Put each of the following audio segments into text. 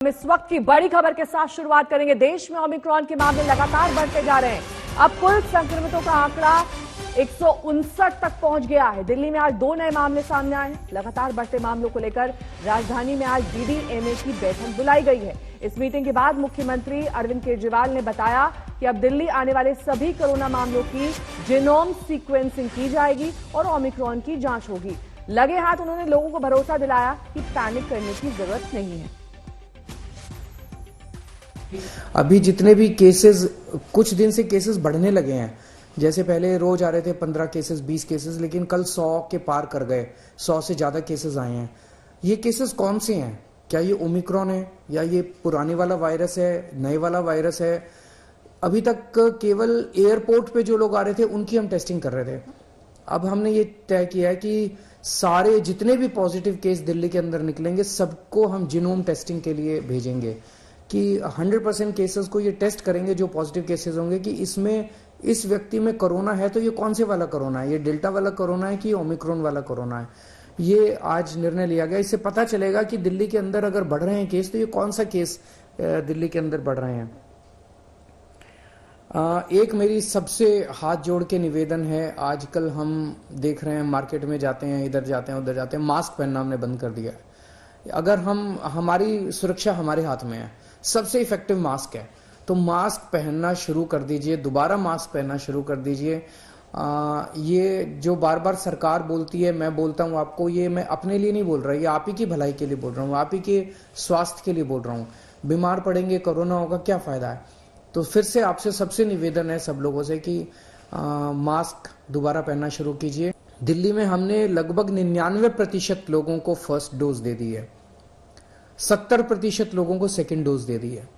हम इस वक्त की बड़ी खबर के साथ शुरुआत करेंगे। देश में ओमिक्रॉन के मामले लगातार बढ़ते जा रहे हैं। अब कुल संक्रमितों का आंकड़ा 159 तक पहुंच गया है। दिल्ली में आज 2 नए मामले सामने आए हैं। लगातार बढ़ते मामलों को लेकर राजधानी में आज डीडीएमए की बैठक बुलाई गई है। इस मीटिंग के बाद मुख्यमंत्री अरविंद केजरीवाल ने बताया कि अब दिल्ली आने वाले सभी कोरोना मामलों की जीनोम सीक्वेंसिंग की जाएगी और ओमिक्रॉन की जांच होगी। लगे हाथ उन्होंने लोगों को भरोसा दिलाया कि पैनिक करने की जरूरत नहीं है। अभी जितने भी केसेस, कुछ दिन से केसेस बढ़ने लगे हैं। जैसे पहले रोज आ रहे थे 15 केसेस, 20 केसेस, लेकिन कल 100 के पार कर गए। 100 से ज्यादा केसेस आए हैं। ये केसेस कौन से हैं? क्या ये ओमिक्रॉन है या ये पुराने वाला वायरस है, नए वाला वायरस है? अभी तक केवल एयरपोर्ट पे जो लोग आ रहे थे उनकी हम टेस्टिंग कर रहे थे। अब हमने ये तय किया है कि सारे जितने भी पॉजिटिव केस दिल्ली के अंदर निकलेंगे सबको हम जीनोम टेस्टिंग के लिए भेजेंगे कि 100% केसेस को ये टेस्ट करेंगे जो पॉजिटिव केसेस होंगे कि इसमें इस व्यक्ति में कोरोना है तो ये कौन से वाला कोरोना है, ये डेल्टा वाला कोरोना है कि ओमिक्रॉन वाला कोरोना है। ये आज निर्णय लिया गया। इससे पता चलेगा कि दिल्ली के अंदर अगर बढ़ रहे हैं केस तो ये कौन सा केस दिल्ली के अंदर बढ़ रहे हैं। एक मेरी सबसे हाथ जोड़ के निवेदन है, आजकल हम देख रहे हैं मार्केट में जाते हैं, इधर जाते हैं उधर जाते हैं, मास्क पहनना हमने बंद कर दिया है। अगर हमारी सुरक्षा हमारे हाथ में है, सबसे इफेक्टिव मास्क है, तो मास्क पहनना शुरू कर दीजिए, दोबारा मास्क पहनना शुरू कर दीजिए। ये जो बार बार सरकार बोलती है, मैं बोलता हूं आपको, ये मैं अपने लिए नहीं बोल रहा, ये आप ही की भलाई के लिए बोल रहा हूं, आप ही के स्वास्थ्य के लिए बोल रहा हूं। बीमार पड़ेंगे, कोरोना होगा, क्या फायदा है? तो फिर से आपसे सबसे निवेदन है सब लोगों से कि मास्क दोबारा पहनना शुरू कीजिए। दिल्ली में हमने लगभग 99% लोगों को फर्स्ट डोज दे दी है, 70% लोगों को सेकेंड डोज दे दी है।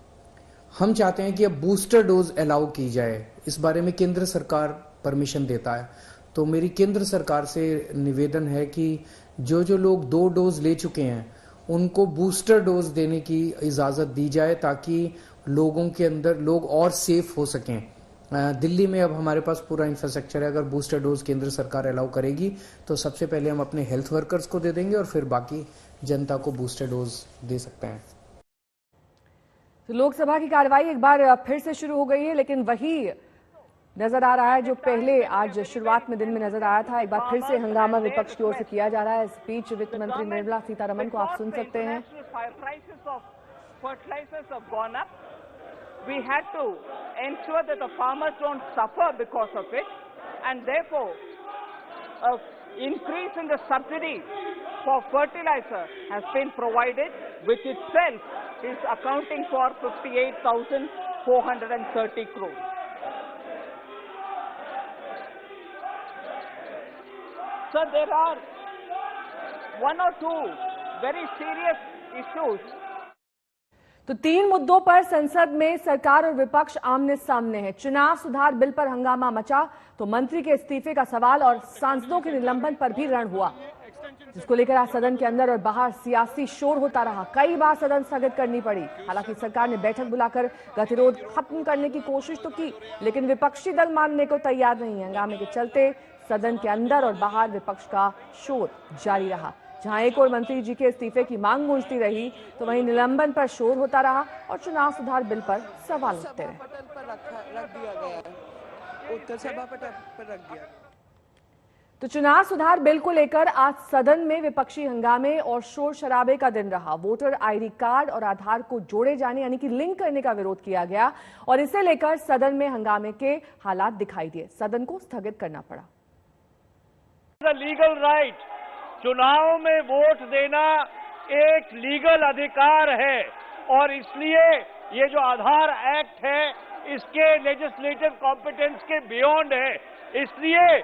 हम चाहते हैं कि अब बूस्टर डोज अलाउ की जाए। इस बारे में केंद्र सरकार परमिशन देता है। तो मेरी केंद्र सरकार से निवेदन है कि जो जो लोग 2 डोज ले चुके हैं उनको बूस्टर डोज देने की इजाजत दी जाए ताकि लोगों के अंदर लोग और सेफ हो सकें। दिल्ली में अब हमारे पास पूरा इंफ्रास्ट्रक्चर है। अगर बूस्टर डोज केंद्र सरकार अलाउ करेगी तो सबसे पहले हम अपने हेल्थ वर्कर्स को दे देंगे और फिर बाकी जनता को बूस्टर डोज दे सकते हैं। तो लोकसभा की कार्रवाई एक बार फिर से शुरू हो गई है, लेकिन वही नजर आ रहा है जो पहले आज शुरुआत में दिन में नजर आया था। एक बार फिर से हंगामा विपक्ष की ओर से किया जा रहा है। इस बीच वित्त मंत्री निर्मला सीतारमण को आप सुन सकते हैं। We had to ensure that the farmers don't suffer because of it, and therefore an increase in the subsidy for fertilizer has been provided, which itself is accounting for 58,430 crores. So there are 1 or 2 very serious issues. तो 3 मुद्दों पर संसद में सरकार और विपक्ष आमने सामने है। चुनाव सुधार बिल पर हंगामा मचा तो मंत्री के इस्तीफे का सवाल और सांसदों के निलंबन पर भी रण हुआ, जिसको लेकर आज सदन के अंदर और बाहर सियासी शोर होता रहा। कई बार सदन स्थगित करनी पड़ी। हालांकि सरकार ने बैठक बुलाकर गतिरोध खत्म करने की कोशिश तो की, लेकिन विपक्षी दल मानने को तैयार नहीं है। हंगामे के चलते सदन के अंदर और बाहर विपक्ष का शोर जारी रहा। जहां एक और मंत्री जी के इस्तीफे की मांग गूंजती रही तो वहीं निलंबन पर शोर होता रहा और चुनाव सुधार बिल पर सवाल उठते रहे। तो चुनाव सुधार बिल को लेकर आज सदन में विपक्षी हंगामे और शोर शराबे का दिन रहा। वोटर आईडी कार्ड और आधार को जोड़े जाने यानी कि लिंक करने का विरोध किया गया और इसे लेकर सदन में हंगामे के हालात दिखाई दिए। सदन को स्थगित करना पड़ा। लीगल राइट, चुनाव में वोट देना एक लीगल अधिकार है और इसलिए ये जो आधार एक्ट है इसके लेजिस्लेटिव कॉम्पिटेंस के बियॉन्ड है। इसलिए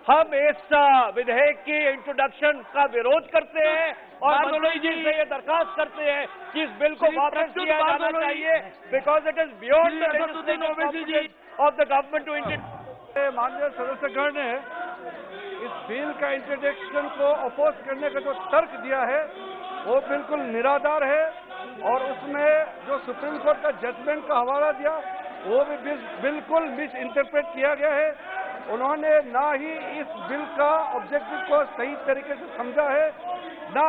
हम इस विधेयक की इंट्रोडक्शन का विरोध करते हैं और मंत्री जी से ये दरखास्त करते हैं कि इस बिल को वापस किया जाना चाहिए because it is beyond the legislative competence of the government to introduce. माननीय सदस्यगण ने इस बिल का इंट्रोडक्शन को अपोज करने का जो तर्क दिया है वो बिल्कुल निराधार है और उसमें जो सुप्रीम कोर्ट का जजमेंट का हवाला दिया वो भी बिल्कुल मिस इंटरप्रेट किया गया है। उन्होंने ना ही इस बिल का ऑब्जेक्टिव को सही तरीके से समझा है, ना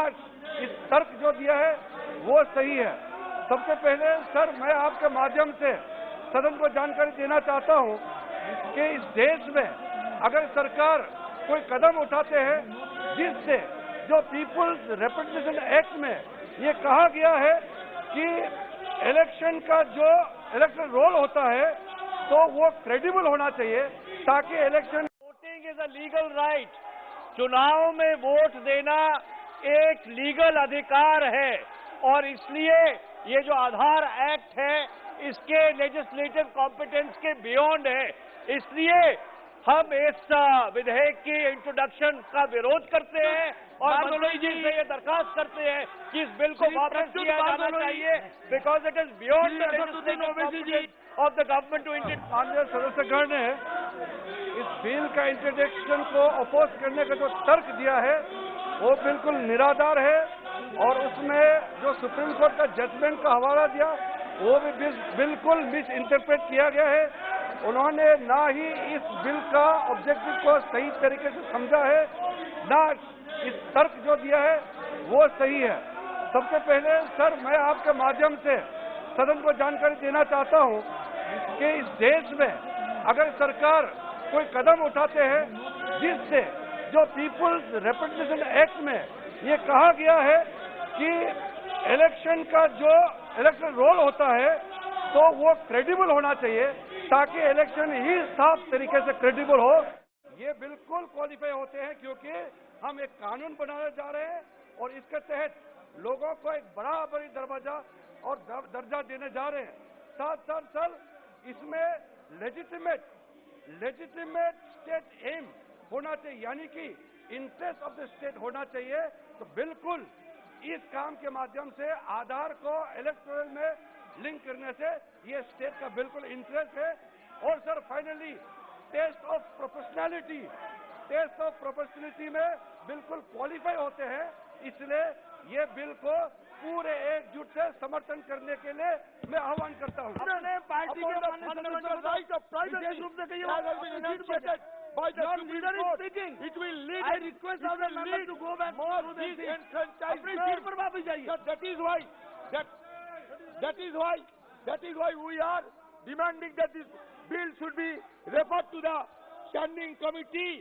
इस तर्क जो दिया है वो सही है। सबसे पहले सर मैं आपके माध्यम से सदन को जानकारी देना चाहता हूं कि इस देश में अगर सरकार कोई कदम उठाते हैं जिससे जो पीपुल्स रिप्रेजेंटेशन एक्ट में ये कहा गया है कि इलेक्शन का जो इलेक्शन रोल होता है तो वो क्रेडिबल होना चाहिए ताकि election voting is a legal right. चुनाव में वोट देना एक लीगल अधिकार है और इसलिए ये जो आधार एक्ट है इसके लेजिस्लेटिव कॉम्पिटेंस के बियॉन्ड है। इसलिए हम इस विधेयक की इंट्रोडक्शन का विरोध करते हैं और मंत्री जी से ये दरखास्त करते हैं कि इस बिल को वापस किया जाना चाहिए because it is beyond the legislative competence of the government to introduce. माननीय सदस्यगण ने इस बिल का इंट्रोडक्शन को अपोज करने का जो तर्क दिया है वो बिल्कुल निराधार है और उसमें जो सुप्रीम कोर्ट का जजमेंट का हवाला दिया वो भी बिल्कुल मिस इंटरप्रेट किया गया है। उन्होंने ना ही इस बिल का ऑब्जेक्टिव को सही तरीके से समझा है ना इस तर्क जो दिया है वो सही है। सबसे पहले सर मैं आपके माध्यम से सदन को जानकारी देना चाहता हूं कि इस देश में अगर सरकार कोई कदम उठाते हैं जिससे जो पीपुल्स रिप्रेजेंटेशन एक्ट में ये कहा गया है कि इलेक्शन का जो इलेक्शन रोल होता है तो वो क्रेडिबल होना चाहिए ताकि इलेक्शन ही साफ तरीके से क्रेडिबल हो। ये बिल्कुल क्वालिफाई होते हैं क्योंकि हम एक कानून बनाने जा रहे हैं और इसके तहत लोगों को एक बराबरी दरवाजा और दर्जा देने जा रहे हैं। साथ साथ सर इसमें लेजिटिमेट स्टेट एम होना चाहिए यानी कि इंटरेस्ट ऑफ द स्टेट होना चाहिए। तो बिल्कुल इस काम के माध्यम से आधार को इलेक्टोरल में लिंक करने से ये स्टेट का बिल्कुल इंटरेस्ट है। और sir finally test of proportionality में बिल्कुल क्वालिफाई होते हैं, इसलिए ये बिल को पूरे एकजुट से समर्थन करने के लिए मैं आह्वान करता हूँ। पार्टी के फंडामेंटल राइट ऑफ प्राइवेसी रूप से कहिए by the leader is speaking, it will lead. I request all the members to go back more disenfranchised. अपनी सीट पर वापस जाइए. That is why we are demanding that this bill should be referred to the standing committee.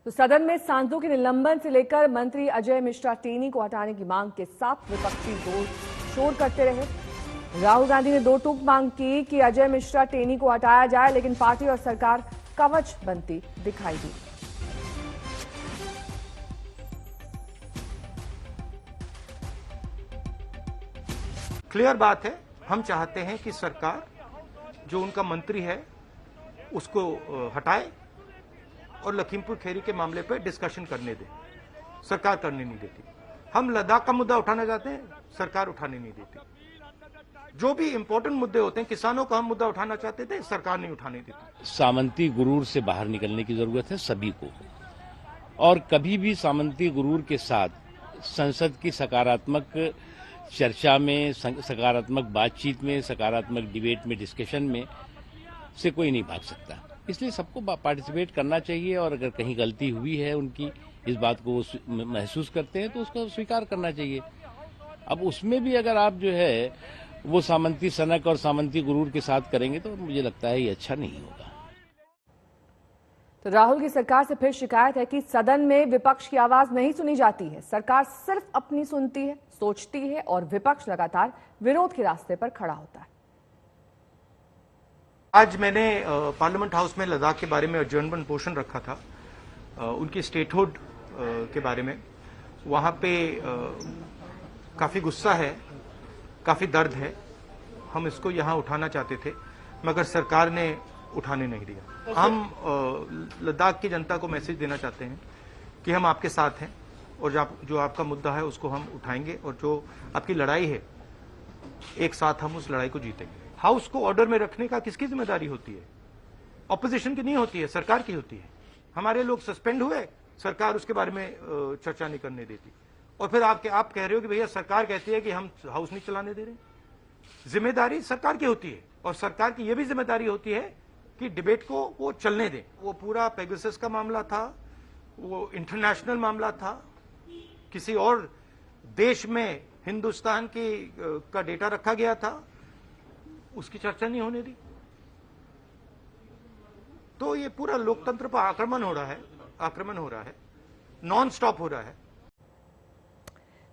तो सदन में सांसदों के निलंबन से लेकर मंत्री अजय मिश्रा टेनी को हटाने की मांग के साथ विपक्षी जोर शोर करते रहे। राहुल गांधी ने दो टूक मांग की कि अजय मिश्रा टेनी को हटाया जाए, लेकिन पार्टी और सरकार कवच बनती दिखाई दी। क्लियर बात है, हम चाहते हैं कि सरकार जो उनका मंत्री है उसको हटाए और लखीमपुर खीरी के मामले पर डिस्कशन करने दे। सरकार करने नहीं देती। हम लद्दाख का मुद्दा उठाना चाहते हैं, सरकार उठाने नहीं देती। जो भी इंपॉर्टेंट मुद्दे होते हैं, किसानों का हम मुद्दा उठाना चाहते थे, सरकार नहीं उठाने देती। सामंती गुरूर से बाहर निकलने की जरूरत है सभी को, और कभी भी सामंती गुरूर के साथ संसद की सकारात्मक चर्चा में, सकारात्मक बातचीत में, सकारात्मक डिबेट में, डिस्कशन में से कोई नहीं भाग सकता। इसलिए सबको पार्टिसिपेट करना चाहिए और अगर कहीं गलती हुई है उनकी, इस बात को वो महसूस करते हैं तो उसको स्वीकार करना चाहिए। अब उसमें भी अगर आप जो है वो सामंती सनक और सामंती गुरूर के साथ करेंगे तो मुझे लगता है ये अच्छा नहीं होगा। तो राहुल की सरकार से फिर शिकायत है कि सदन में विपक्ष की आवाज नहीं सुनी जाती है। सरकार सिर्फ अपनी सुनती है, सोचती है और विपक्ष लगातार विरोध के रास्ते पर खड़ा होता है। आज मैंने पार्लियामेंट हाउस में लद्दाख के बारे में एडजर्नमेंट मोशन रखा था, उनकी स्टेटहुड के बारे में। वहां पे काफी गुस्सा है, काफी दर्द है। हम इसको यहां उठाना चाहते थे मगर सरकार ने उठाने नहीं दिया। हम लद्दाख की जनता को मैसेज देना चाहते हैं कि हम आपके साथ हैं और जो आपका मुद्दा है उसको हम उठाएंगे और जो आपकी लड़ाई है एक साथ हम उस लड़ाई को जीतेंगे। हाउस को ऑर्डर में रखने का किसकी जिम्मेदारी होती है? ऑपोजिशन की नहीं होती है, सरकार की होती है। हमारे लोग सस्पेंड हुए, सरकार उसके बारे में चर्चा नहीं करने देती और फिर आप कह रहे हो कि भैया सरकार कहती है कि हम हाउस नहीं चलाने दे रहे। जिम्मेदारी सरकार की होती है और सरकार की यह भी जिम्मेदारी होती है कि डिबेट को वो चलने दें। वो पूरा पेगासस का मामला था, वो इंटरनेशनल मामला था, किसी और देश में हिंदुस्तान का डेटा रखा गया था, उसकी चर्चा नहीं होने दी। तो ये पूरा लोकतंत्र पर आक्रमण हो रहा है, नॉन स्टॉप हो रहा है।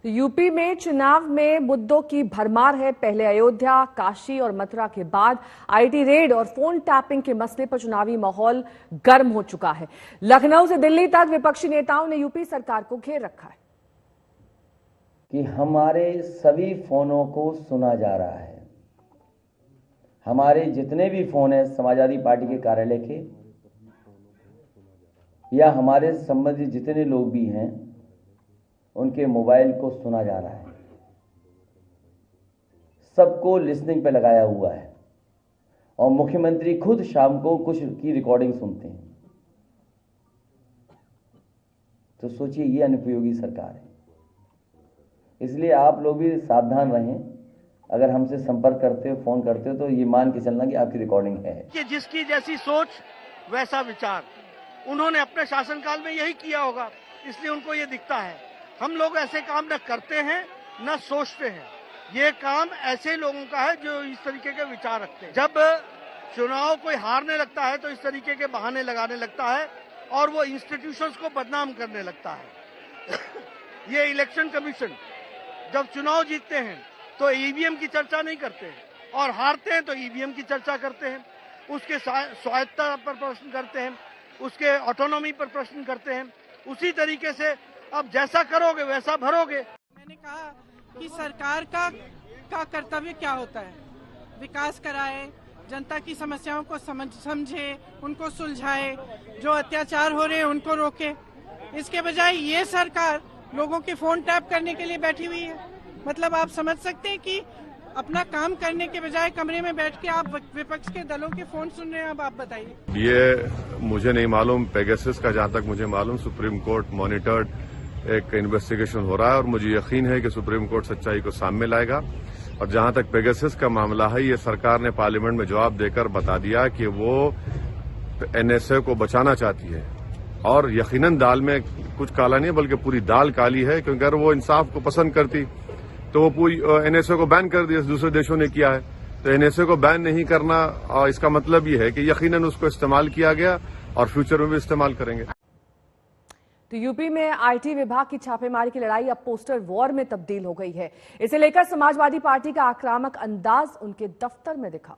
यूपी में चुनाव में मुद्दों की भरमार है। पहले अयोध्या, काशी और मथुरा के बाद आईटी रेड और फोन टैपिंग के मसले पर चुनावी माहौल गर्म हो चुका है। लखनऊ से दिल्ली तक विपक्षी नेताओं ने यूपी सरकार को घेर रखा है कि हमारे सभी फोनों को सुना जा रहा है। हमारे जितने भी फोन हैं समाजवादी पार्टी के कार्यालय के या हमारे संबंधित जितने लोग भी हैं उनके मोबाइल को सुना जा रहा है। सबको लिसनिंग पे लगाया हुआ है और मुख्यमंत्री खुद शाम को कुछ की रिकॉर्डिंग सुनते हैं। तो सोचिए ये अनुपयोगी सरकार है। इसलिए आप लोग भी सावधान रहें। अगर हमसे संपर्क करते हो, फोन करते हो तो ये मान के चलना कि आपकी रिकॉर्डिंग है कि जिसकी जैसी सोच वैसा विचार। उन्होंने अपने शासनकाल में यही किया होगा, इसलिए उनको ये दिखता है। हम लोग ऐसे काम न करते हैं न सोचते हैं। ये काम ऐसे लोगों का है जो इस तरीके के विचार रखते हैं। जब चुनाव कोई हारने लगता है तो इस तरीके के बहाने लगाने लगता है और वो इंस्टीट्यूशंस को बदनाम करने लगता है। ये इलेक्शन कमीशन जब चुनाव जीतते हैं तो ईवीएम की चर्चा नहीं करते हैं और हारते हैं तो ईवीएम की चर्चा करते हैं, उसके स्वायत्तता पर प्रश्न करते हैं, उसके ऑटोनॉमी पर प्रश्न करते हैं। उसी तरीके से अब जैसा करोगे वैसा भरोगे। मैंने कहा कि सरकार का कर्तव्य क्या होता है, विकास कराए, जनता की समस्याओं को समझे, उनको सुलझाए, जो अत्याचार हो रहे हैं उनको रोके। इसके बजाय ये सरकार लोगों के फोन टैप करने के लिए बैठी हुई है। मतलब आप समझ सकते हैं कि अपना काम करने के बजाय कमरे में बैठ के आप विपक्ष के दलों के फोन सुन रहे हैं। अब आप बताइए। ये मुझे नहीं मालूम, पेगासस का जहां तक मुझे मालूम सुप्रीम कोर्ट मॉनिटर्ड एक इन्वेस्टिगेशन हो रहा है और मुझे यकीन है कि सुप्रीम कोर्ट सच्चाई को सामने लाएगा। और जहां तक पेगासस का मामला है, ये सरकार ने पार्लियामेंट में जवाब देकर बता दिया कि वो एनएसए को बचाना चाहती है और यकीनन दाल में कुछ काला नहीं है बल्कि पूरी दाल काली है, क्योंकि अगर वो इंसाफ को पसंद करती तो वो पूरी एनएसए को बैन कर दिया। दूसरे देशों ने किया है, तो एनएसए को बैन नहीं करना इसका मतलब ये है कि यकीनन उसको इस्तेमाल किया गया और फ्यूचर में भी इस्तेमाल करेंगे। तो यूपी में आईटी विभाग की छापेमारी की लड़ाई अब पोस्टर वॉर में तब्दील हो गई है। इसे लेकर समाजवादी पार्टी का आक्रामक अंदाज उनके दफ्तर में दिखा।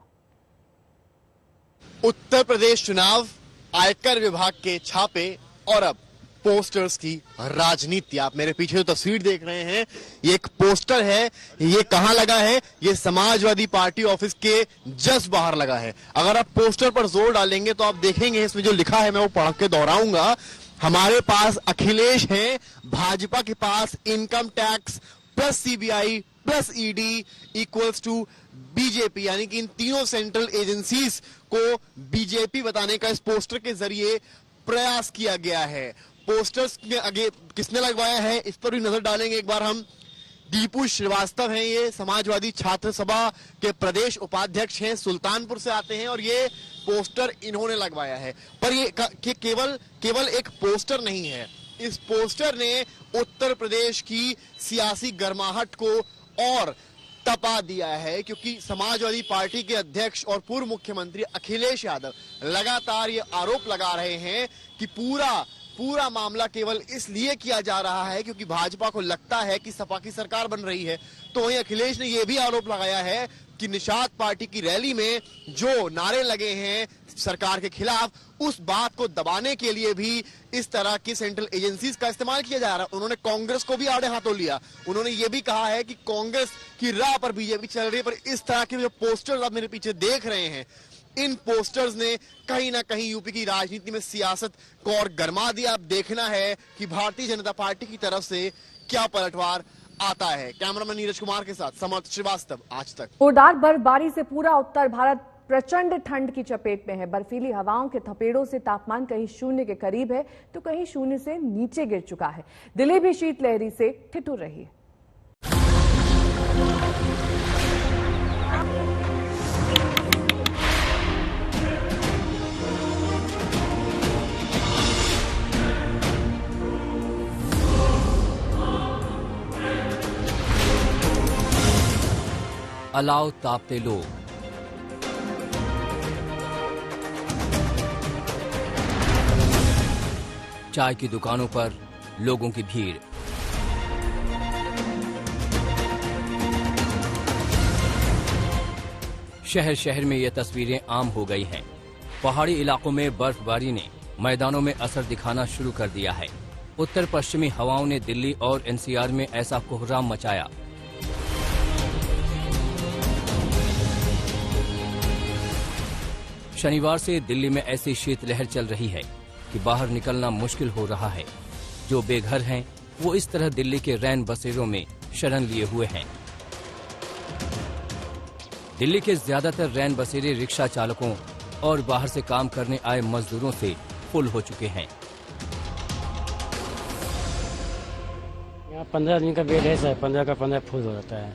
उत्तर प्रदेश चुनाव, आयकर विभाग के छापे और अब पोस्टर्स की राजनीति। आप मेरे पीछे जो तस्वीर देख रहे हैं, ये एक पोस्टर है। ये कहां लगा है? ये समाजवादी पार्टी ऑफिस के जस्ट बाहर लगा है। अगर आप पोस्टर पर जोर डालेंगे तो आप देखेंगे इसमें जो लिखा है मैं वो पढ़ के दोहराऊंगा। हमारे पास अखिलेश हैं, भाजपा के पास income tax plus CBI plus ED equals to BJP, यानी कि इन तीनों सेंट्रल एजेंसीज को बीजेपी बताने का इस पोस्टर के जरिए प्रयास किया गया है। पोस्टर्स के आगे किसने लगवाया है इस पर भी नजर डालेंगे एक बार हम। दीपू श्रीवास्तव हैं, ये समाजवादी छात्र सभा के प्रदेश उपाध्यक्ष हैं, सुल्तानपुर से आते हैं और ये पोस्टर इन्होंने लगवाया है। पर ये केवल एक पोस्टर नहीं है, इस पोस्टर ने उत्तर प्रदेश की सियासी गर्माहट को और तपा दिया है, क्योंकि समाजवादी पार्टी के अध्यक्ष और पूर्व मुख्यमंत्री अखिलेश यादव लगातार ये आरोप लगा रहे हैं कि पूरा मामला केवल इसलिए किया जा रहा है क्योंकि भाजपा को लगता है कि सपा की सरकार बन रही है। तो वहीं अखिलेश ने यह भी आरोप लगाया है कि निषाद पार्टी की रैली में जो नारे लगे हैं सरकार के खिलाफ, उस बात को दबाने के लिए भी इस तरह की सेंट्रल एजेंसीज का इस्तेमाल किया जा रहा है। उन्होंने कांग्रेस को भी आड़े हाथों लिया। उन्होंने ये भी कहा है कि कांग्रेस की राह पर बीजेपी चल रही है। पर इस तरह के जो पोस्टर्स आप मेरे पीछे देख रहे हैं, इन पोस्टर्स ने कहीं ना कहीं यूपी की राजनीति में सियासत को और गरमा दिया। अब देखना है कि भारतीय जनता पार्टी की तरफ से क्या पलटवार आता है। कैमरामैन नीरज कुमार के साथ समर्थ श्रीवास्तव, आज तक। जोरदार बर्फबारी से पूरा उत्तर भारत प्रचंड ठंड की चपेट में है। बर्फीली हवाओं के थपेड़ों से तापमान कहीं शून्य के करीब है तो कहीं शून्य से नीचे गिर चुका है। दिल्ली भी शीतलहरी से ठिठुर रही है। अलाव तापते लोग। चाय की दुकानों पर लोगों की भीड़। शहर शहर में ये तस्वीरें आम हो गई हैं। पहाड़ी इलाकों में बर्फबारी ने मैदानों में असर दिखाना शुरू कर दिया है। उत्तर पश्चिमी हवाओं ने दिल्ली और एनसीआर में ऐसा कोहराम मचाया। शनिवार से दिल्ली में ऐसी शीतलहर चल रही है कि बाहर निकलना मुश्किल हो रहा है। जो बेघर हैं, वो इस तरह दिल्ली के रैन बसेरों में शरण लिए हुए हैं। दिल्ली के ज्यादातर रैन बसेरे रिक्शा चालकों और बाहर से काम करने आए मजदूरों से फुल हो चुके हैं। यहाँ 15 आदमी का बेड है सर, 15 का 15 फुल हो जाता है।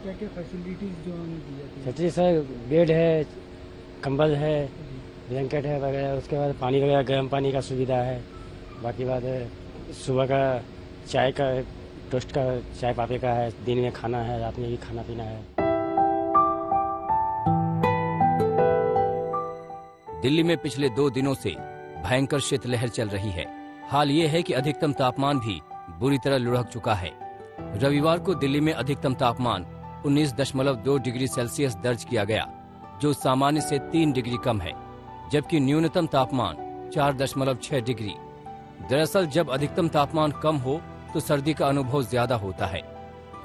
क्या क्या फैसिलिटीज जो हमें दी जाती है? फैसिलिटी सर, बेड है, कंबल है, ब्लैंकेट है वगैरह। उसके बाद पानी वगैरह, गर्म पानी का सुविधा है। बाकी बात है सुबह का चाय का, टोस्ट का, चाय पापे का है। दिन में खाना है, रात में भी खाना पीना है। दिल्ली में पिछले 2 दिनों से भयंकर शीतलहर चल रही है। हाल ये है कि अधिकतम तापमान भी बुरी तरह लुढ़क चुका है। रविवार को दिल्ली में अधिकतम तापमान 19.2 डिग्री सेल्सियस दर्ज किया गया, जो सामान्य से 3 डिग्री कम है, जबकि न्यूनतम तापमान 4.6 डिग्री। दरअसल जब अधिकतम तापमान कम हो तो सर्दी का अनुभव ज्यादा होता है।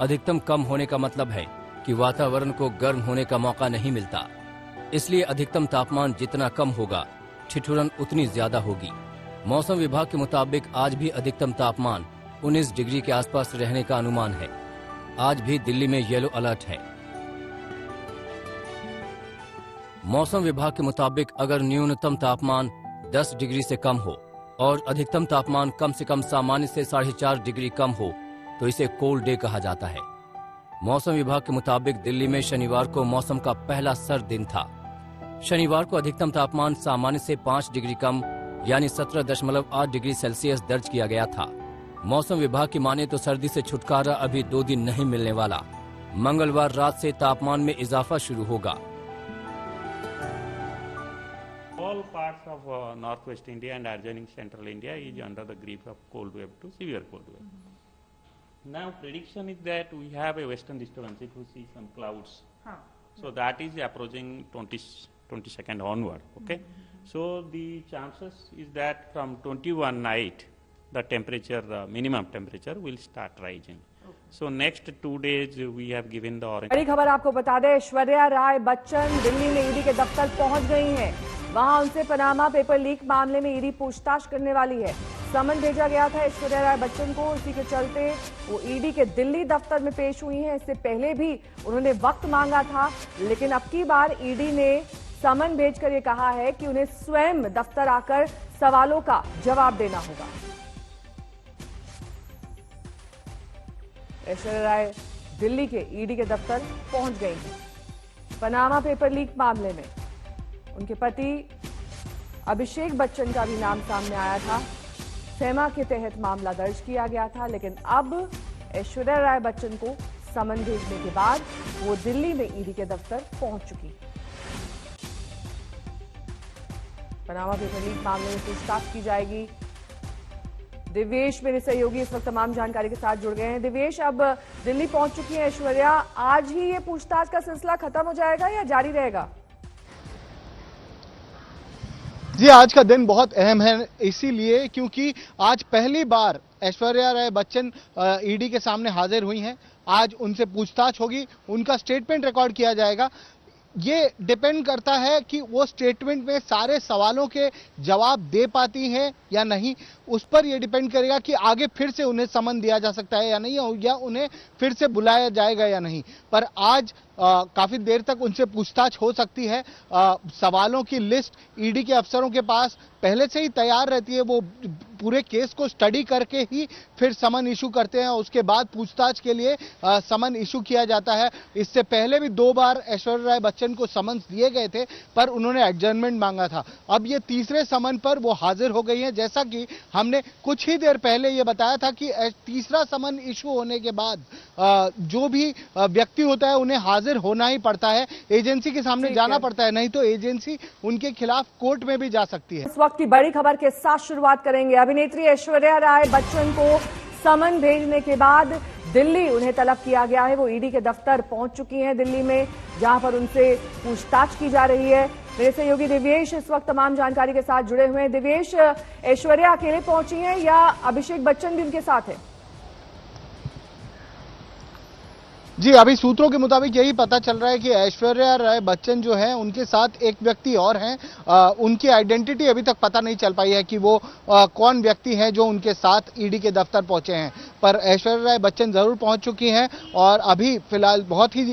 अधिकतम कम होने का मतलब है कि वातावरण को गर्म होने का मौका नहीं मिलता। इसलिए अधिकतम तापमान जितना कम होगा, ठिठुरन उतनी ज्यादा होगी। मौसम विभाग के मुताबिक आज भी अधिकतम तापमान 19 डिग्री के आसपास रहने का अनुमान है। आज भी दिल्ली में येलो अलर्ट है। मौसम विभाग के मुताबिक अगर न्यूनतम तापमान 10 डिग्री से कम हो और अधिकतम तापमान कम से कम सामान्य से 4.5 डिग्री कम हो तो इसे कोल्ड डे कहा जाता है। मौसम विभाग के मुताबिक दिल्ली में शनिवार को मौसम का पहला सर्द दिन था। शनिवार को अधिकतम तापमान सामान्य से 5 डिग्री कम यानी 17.8 डिग्री सेल्सियस दर्ज किया गया था। मौसम विभाग की माने तो सर्दी से छुटकारा अभी 2 दिन नहीं मिलने वाला। मंगलवार रात से तापमान में इजाफा शुरू होगा। All parts of northwest India and adjoining central India is under the grip of cold wave to severe cold wave. Now prediction is that we have a western disturbance. If we see some clouds, so that is approaching 22nd onward. Okay, so the chances is that from 21 night, the temperature, the minimum temperature will start rising. So next 2 days we have given the orange. बड़ी खबर आपको बता दें, ऐश्वर्या राय बच्चन दिल्ली में ED के दफ्तर पहुंच गई हैं। वहां उनसे पनामा पेपर लीक मामले में ईडी पूछताछ करने वाली है। समन भेजा गया था ऐश्वर्या राय बच्चन को, इसी के चलते वो ईडी के दिल्ली दफ्तर में पेश हुई हैं। इससे पहले भी उन्होंने वक्त मांगा था, लेकिन अब की बार ईडी ने समन भेजकर ये कहा है कि उन्हें स्वयं दफ्तर आकर सवालों का जवाब देना होगा। ऐश्वर्या राय दिल्ली के ईडी के दफ्तर पहुंच गई हैं। पनामा पेपर लीक मामले में उनके पति अभिषेक बच्चन का भी नाम सामने आया था। सेमा के तहत मामला दर्ज किया गया था, लेकिन अब ऐश्वर्या राय बच्चन को समन भेजने के बाद वो दिल्ली में ईडी के दफ्तर पहुंच चुकी है। पनामा पेपर लीक मामले में पूछताछ की जाएगी। दिव्येश मेरे सहयोगी इस वक्त तमाम जानकारी के साथ जुड़ गए हैं। दिव्येश, अब दिल्ली पहुंच चुकी है ऐश्वर्या, आज ही ये पूछताछ का सिलसिला खत्म हो जाएगा या जारी रहेगा? जी, आज का दिन बहुत अहम है इसीलिए क्योंकि आज पहली बार ऐश्वर्या राय बच्चन ईडी के सामने हाजिर हुई हैं। आज उनसे पूछताछ होगी, उनका स्टेटमेंट रिकॉर्ड किया जाएगा। ये डिपेंड करता है कि वो स्टेटमेंट में सारे सवालों के जवाब दे पाती हैं या नहीं। उस पर यह डिपेंड करेगा कि आगे फिर से उन्हें समन दिया जा सकता है या नहीं, या उन्हें फिर से बुलाया जाएगा या नहीं। पर आज काफी देर तक उनसे पूछताछ हो सकती है। सवालों की लिस्ट ईडी के अफसरों के पास पहले से ही तैयार रहती है। वो पूरे केस को स्टडी करके ही फिर समन इशू करते हैं, उसके बाद पूछताछ के लिए समन इशू किया जाता है। इससे पहले भी 2 बार ऐश्वर्या राय बच्चन को समन्स दिए गए थे, पर उन्होंने एडजर्नमेंट मांगा था। अब ये तीसरे समन पर वो हाजिर हो गई हैं। जैसा कि हमने कुछ ही देर पहले ये बताया था कि तीसरा समन इशू होने के बाद जो भी व्यक्ति होता है उन्हें हाजिर होना ही पड़ता है, एजेंसी के सामने जाना पड़ता है, नहीं तो एजेंसी उनके खिलाफ कोर्ट में भी जा सकती है। इस वक्त की बड़ी खबर के साथ शुरुआत करेंगे। अभिनेत्री ऐश्वर्या राय बच्चन को समन भेजने के बाद दिल्ली उन्हें तलब किया गया है। वो ईडी के दफ्तर पहुंच चुकी हैं दिल्ली में, जहां पर उनसे पूछताछ की जा रही है। मेरे सहयोगी दिव्येश इस वक्त तमाम जानकारी के साथ जुड़े हुए हैं। दिव्येश, ऐश्वर्या अकेले पहुंची हैं या अभिषेक बच्चन भी उनके साथ है? जी, अभी सूत्रों के मुताबिक यही पता चल रहा है कि ऐश्वर्या राय बच्चन जो है उनके साथ एक व्यक्ति और हैं। उनकी आइडेंटिटी अभी तक पता नहीं चल पाई है कि वो कौन व्यक्ति हैं जो उनके साथ ईडी के दफ्तर पहुंचे हैं, पर ऐश्वर्या राय बच्चन जरूर पहुंच चुकी हैं और अभी फिलहाल बहुत ही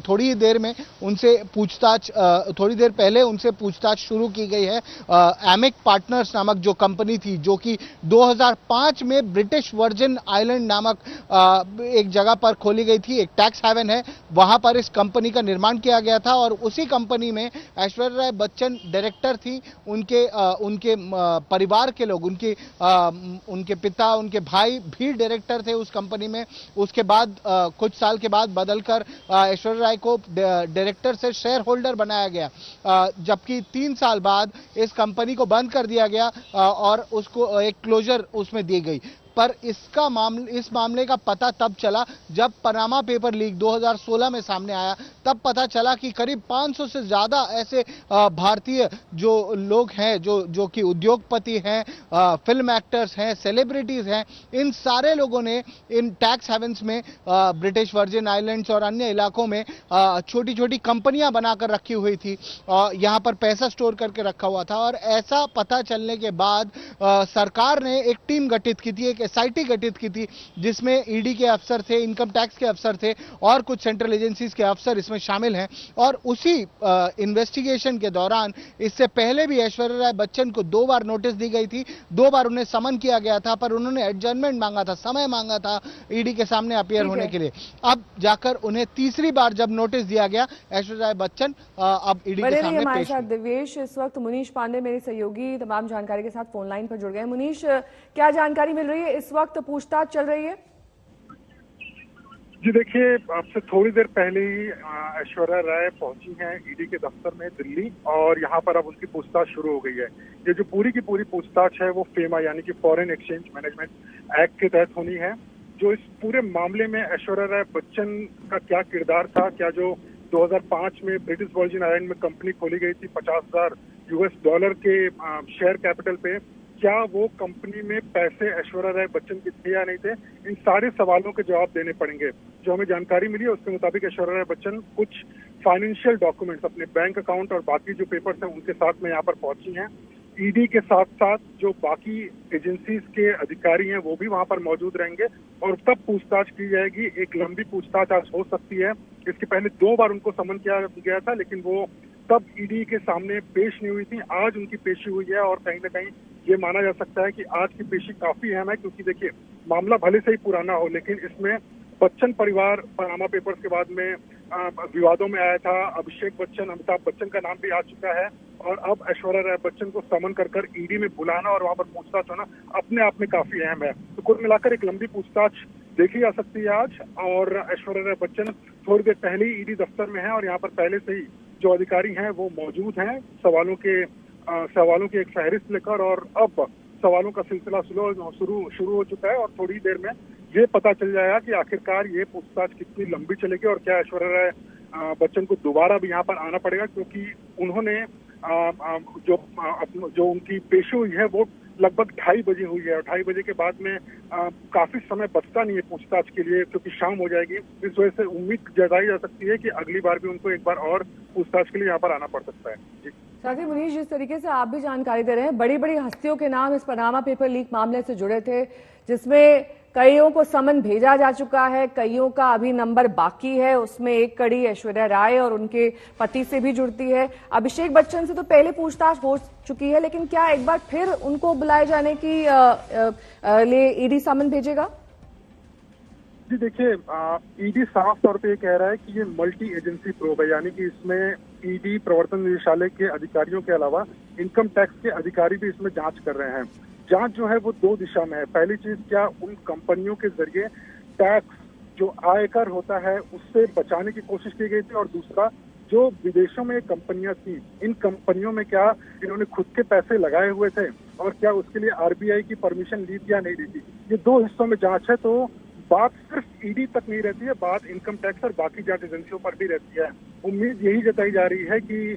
थोड़ी ही देर में उनसे पूछताछ, थोड़ी देर पहले उनसे पूछताछ शुरू की गई है। एमिक पार्टनर्स नामक जो कंपनी थी, जो कि 2005 में ब्रिटिश वर्जिन आइलैंड नामक एक जगह पर खोली गई थी, एक टैक्स हेवन है, वहां पर इस कंपनी का निर्माण किया गया था और उसी कंपनी में ऐश्वर्या राय बच्चन डायरेक्टर थी। उनके परिवार के लोग, उनके पिता, उनके भाई भी डायरेक्टर थे उस कंपनी में। उसके बाद कुछ साल के बाद बदलकर ऐश्वर्या राय को डायरेक्टर से शेयर होल्डर बनाया गया, जबकि 3 साल बाद इस कंपनी को बंद कर दिया गया और उसको एक क्लोजर उसमें दी गई। पर इस मामले का पता तब चला जब पनामा पेपर लीक 2016 में सामने आया। तब पता चला कि करीब 500 से ज्यादा ऐसे भारतीय जो लोग हैं, जो कि उद्योगपति हैं, फिल्म एक्टर्स हैं, सेलिब्रिटीज हैं, इन सारे लोगों ने इन टैक्स हेवन्स में, ब्रिटिश वर्जिन आइलैंड्स और अन्य इलाकों में छोटी छोटी कंपनियां बनाकर रखी हुई थी और यहाँ पर पैसा स्टोर करके रखा हुआ था। और ऐसा पता चलने के बाद सरकार ने एक टीम गठित की थी, एक एसआईटी गठित की थी, जिसमें ईडी के अफसर थे, इनकम टैक्स के अफसर थे और कुछ सेंट्रल एजेंसीज के अफसर इसमें शामिल हैं। और उसी इन्वेस्टिगेशन के दौरान इससे पहले भी ऐश्वर्या राय बच्चन को 2 बार नोटिस दी गई थी, 2 बार उन्हें समन किया गया था, पर उन्होंने एडजर्नमेंट मांगा था, समय मांगा था ईडी के सामने अपीयर होने के लिए। अब जाकर उन्हें तीसरी बार जब नोटिस दिया गया, ऐश्वर्या राय बच्चन अब ईडी के सामने पेश हुई। दिव्येश, इस वक्त मुनीश पांडे मेरे सहयोगी तमाम जानकारी के साथ फोन लाइन पर जुड़ गए। मुनीश, क्या जानकारी मिल रही है? इस वक्त पूछताछ चल रही है? जी देखिए, आपसे थोड़ी देर पहले ही ऐश्वर्या राय पहुंची हैं ईडी के दफ्तर में दिल्ली और यहाँ पर अब उनकी पूछताछ शुरू हो गई है। ये जो पूरी की पूरी पूछताछ है वो फेमा यानी कि फॉरेन एक्सचेंज मैनेजमेंट एक्ट के तहत होनी है। जो इस पूरे मामले में ऐश्वर्या राय बच्चन का क्या किरदार था, क्या जो 2005 में ब्रिटिश वर्जिन आइलैंड में कंपनी खोली गई थी $50,000 के शेयर कैपिटल पे, क्या वो कंपनी में पैसे ऐश्वर्या राय बच्चन के थे या नहीं थे, इन सारे सवालों के जवाब देने पड़ेंगे। जो हमें जानकारी मिली है उसके मुताबिक ऐश्वर्या राय बच्चन कुछ फाइनेंशियल डॉक्यूमेंट्स, अपने बैंक अकाउंट और बाकी जो पेपर्स हैं उनके साथ में यहाँ पर पहुंची हैं। ईडी के साथ साथ जो बाकी एजेंसीज के अधिकारी हैं वो भी वहां पर मौजूद रहेंगे और तब पूछताछ की जाएगी। एक लंबी पूछताछ आज हो सकती है। इसके पहले 2 बार उनको समन किया गया था, लेकिन वो तब ईडी के सामने पेश नहीं हुई थी। आज उनकी पेशी हुई है और कहीं ना कहीं ये माना जा सकता है कि आज की पेशी काफी अहम है, क्योंकि देखिए मामला भले से ही पुराना हो, लेकिन इसमें बच्चन परिवार पनामा पेपर्स के बाद में विवादों में आया था। अभिषेक बच्चन, अमिताभ बच्चन का नाम भी आ चुका है और अब ऐश्वर्या राय बच्चन को समन कर ईडी में बुलाना और वहां पर पूछताछ होना अपने आप में काफी अहम है। तो कुल मिलाकर एक लंबी पूछताछ देखी जा सकती है आज। और ऐश्वर्या राय बच्चन थोड़ी देर पहले ही ईडी दफ्तर में है और यहाँ पर पहले से ही जो अधिकारी हैं वो मौजूद हैं, सवालों की एक फहरिस्त लेकर, और अब सवालों का सिलसिला शुरू हो चुका है और थोड़ी देर में ये पता चल जाएगा कि आखिरकार ये पूछताछ कितनी लंबी चलेगी और क्या ऐश्वर्या राय बच्चन को दोबारा भी यहाँ पर आना पड़ेगा, क्योंकि उन्होंने जो उनकी पेशी हुई है वो लगभग 2:30 बजे हुई है और 2:30 बजे के बाद में काफी समय बचता नहीं है पूछताछ के लिए, क्योंकि शाम हो जाएगी। इस वजह से उम्मीद जताई जा सकती है कि अगली बार भी उनको एक बार और पूछताछ के लिए यहाँ पर आना पड़ सकता है। जी साथ ही मुनीश, जिस तरीके से आप भी जानकारी दे रहे हैं, बड़ी बड़ी हस्तियों के नाम इस पनामा पेपर लीक मामले से जुड़े थे, जिसमें कईयों को समन भेजा जा चुका है, कईयों का अभी नंबर बाकी है। उसमें एक कड़ी ऐश्वर्या राय और उनके पति से भी जुड़ती है। अभिषेक बच्चन से तो पहले पूछताछ हो चुकी है, लेकिन क्या एक बार फिर उनको बुलाए जाने की लिए ईडी समन भेजेगा? जी देखिए, ईडी साफ तौर पे ये कह रहा है कि ये मल्टी एजेंसी प्रोब है, यानी कि इसमें ईडी प्रवर्तन निदेशालय के अधिकारियों के अलावा इनकम टैक्स के अधिकारी भी इसमें जांच कर रहे हैं। जांच जो है वो दो दिशा में है। पहली चीज, क्या उन कंपनियों के जरिए टैक्स जो आयकर होता है उससे बचाने की कोशिश की गई थी, और दूसरा, जो विदेशों में कंपनियां थी, इन कंपनियों में क्या इन्होंने खुद के पैसे लगाए हुए थे और क्या उसके लिए आरबीआई की परमिशन ली थी या नहीं ली थी। ये दो हिस्सों में जांच है। तो बात सिर्फ ईडी तक नहीं रहती है, बात इनकम टैक्स और बाकी जांच एजेंसियों पर भी रहती है। उम्मीद यही जताई जा रही है कि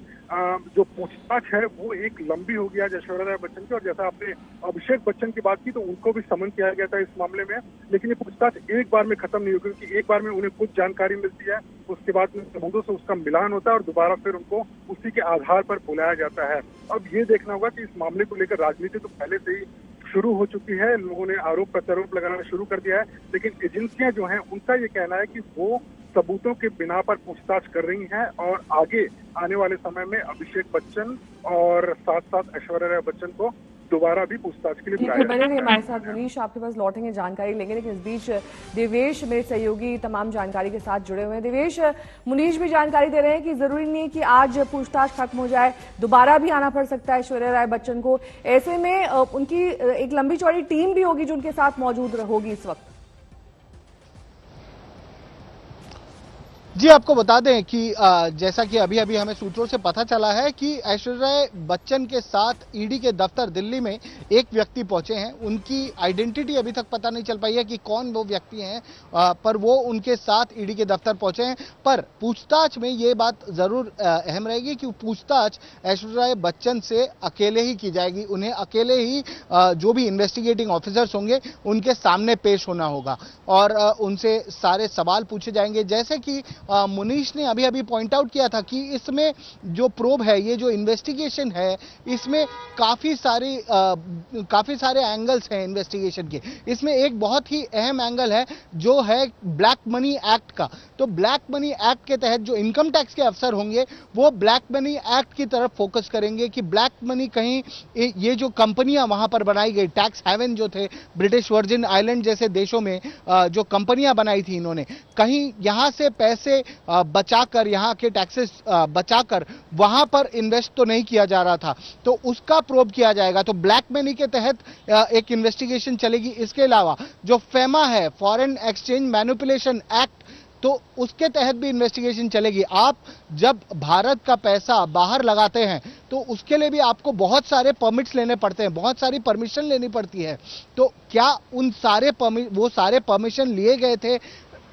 जो पूछताछ है वो एक लंबी होगी आज ऐश्वर्या राय बच्चन की। और जैसा आपने अभिषेक बच्चन की बात की, तो उनको भी समन किया गया था इस मामले में, लेकिन ये पूछताछ एक बार में खत्म नहीं होगी, क्योंकि एक बार में उन्हें कुछ जानकारी मिलती है, उसके बाद में सबूतों से उसका मिलान होता है और दोबारा फिर उनको उसी के आधार पर बुलाया जाता है। अब ये देखना होगा कि इस मामले को लेकर राजनीति तो पहले से ही शुरू हो चुकी है, लोगों ने आरोप प्रत्यारोप लगाना शुरू कर दिया है, लेकिन एजेंसियां जो हैं उनका ये कहना है कि वो सबूतों के बिना पर पूछताछ कर रही हैं और आगे आने वाले समय में अभिषेक बच्चन और साथ साथ ऐश्वर्या राय बच्चन को दोबारा भी पूछताछ के लिए बुलाया बने रहिए हमारे साथ। मुनीश, आपके पास लौटेंगे, जानकारी लेंगे, लेकिन इस बीच देवेश मेरे सहयोगी तमाम जानकारी के साथ जुड़े हुए हैं। देवेश, मुनीश भी जानकारी दे रहे हैं कि जरूरी नहीं कि आज पूछताछ खत्म हो जाए, दोबारा भी आना पड़ सकता है ऐश्वर्या राय बच्चन को। ऐसे में उनकी एक लंबी चौड़ी टीम भी होगी जो उनके साथ मौजूद होगी इस वक्त। जी, आपको बता दें कि जैसा कि अभी अभी हमें सूत्रों से पता चला है कि ऐश्वर्या राय बच्चन के साथ ईडी के दफ्तर दिल्ली में एक व्यक्ति पहुंचे हैं। उनकी आइडेंटिटी अभी तक पता नहीं चल पाई है कि कौन वो व्यक्ति हैं, पर वो उनके साथ ईडी के दफ्तर पहुंचे हैं। पर पूछताछ में ये बात जरूर अहम रहेगी कि पूछताछ ऐश्वर्या राय बच्चन से अकेले ही की जाएगी। उन्हें अकेले ही जो भी इन्वेस्टिगेटिंग ऑफिसर्स होंगे उनके सामने पेश होना होगा और उनसे सारे सवाल पूछे जाएंगे। जैसे कि मुनीश ने अभी अभी पॉइंट आउट किया था कि इसमें जो प्रोब है, ये जो इन्वेस्टिगेशन है, इसमें काफी सारे एंगल्स हैं इन्वेस्टिगेशन के। इसमें एक बहुत ही अहम एंगल है जो है ब्लैक मनी एक्ट का। तो ब्लैक मनी एक्ट के तहत जो इनकम टैक्स के अफसर होंगे वो ब्लैक मनी एक्ट की तरफ फोकस करेंगे कि ब्लैक मनी कहीं ये जो कंपनियां वहां पर बनाई गई, टैक्स हेवन जो थे, ब्रिटिश वर्जिन आइलैंड जैसे देशों में जो कंपनियां बनाई थी इन्होंने, कहीं यहां से पैसे बचाकर, यहां के टैक्सेस बचाकर वहां पर इन्वेस्ट तो नहीं किया जा रहा था, तो उसका प्रोब किया जाएगा। तो ब्लैक मनी के तहत एक इन्वेस्टिगेशन चलेगी। इसके अलावा जो फेमा है, फॉरेन एक्सचेंज मैनिपुलेशन एक्ट, तो उसके तहत भी इन्वेस्टिगेशन चलेगी। आप जब भारत का पैसा बाहर लगाते हैं तो उसके लिए भी आपको बहुत सारे परमिट्स लेने पड़ते हैं, बहुत सारी परमिशन लेनी पड़ती है। तो क्या उन वो सारे परमिशन लिए गए थे?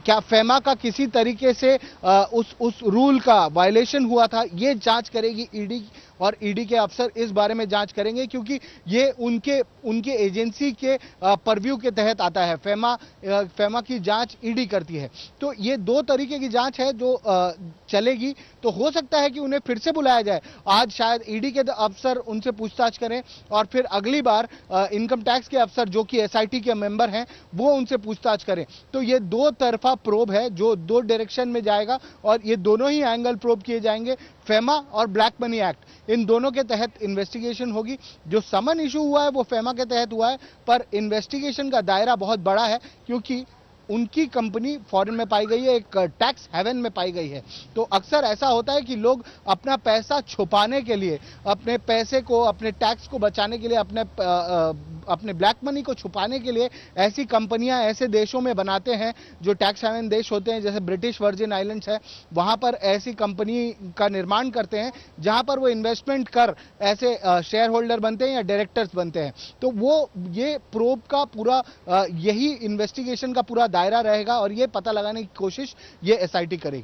क्या फेमा का किसी तरीके से उस रूल का वायलेशन हुआ था? ये जांच करेगी ईडी, और ईडी के अफसर इस बारे में जांच करेंगे क्योंकि ये उनके एजेंसी के परव्यू के तहत आता है। फेमा की जांच ईडी करती है। तो ये दो तरीके की जांच है जो चलेगी। तो हो सकता है कि उन्हें फिर से बुलाया जाए। आज शायद ईडी के अफसर उनसे पूछताछ करें और फिर अगली बार इनकम टैक्स के अफसर जो कि एसआईटी के मेंबर हैं वो उनसे पूछताछ करें। तो ये दो तरफा प्रोब है जो दो डायरेक्शन में जाएगा और ये दोनों ही एंगल प्रोब किए जाएंगे। फेमा और ब्लैक मनी एक्ट, इन दोनों के तहत इन्वेस्टिगेशन होगी। जो समन इशू हुआ है वो फेमा के तहत हुआ है, पर इन्वेस्टिगेशन का दायरा बहुत बड़ा है क्योंकि उनकी कंपनी फॉरेन में पाई गई है, एक टैक्स हेवन में पाई गई है। तो अक्सर ऐसा होता है कि लोग अपना पैसा छुपाने के लिए, अपने पैसे को, अपने टैक्स को बचाने के लिए, अपने ब्लैक मनी को छुपाने के लिए ऐसी कंपनियां ऐसे देशों में बनाते हैं जो टैक्स हेवन देश होते हैं, जैसे ब्रिटिश वर्जिन आइलैंड्स है। वहां पर ऐसी कंपनी का निर्माण करते हैं जहां पर वो इन्वेस्टमेंट कर ऐसे शेयर होल्डर बनते हैं या डायरेक्टर्स बनते हैं। तो वो ये प्रोब का पूरा यही इन्वेस्टिगेशन का पूरा दायरा रहेगा और ये पता लगाने की कोशिश ये एसआईटी करेगी।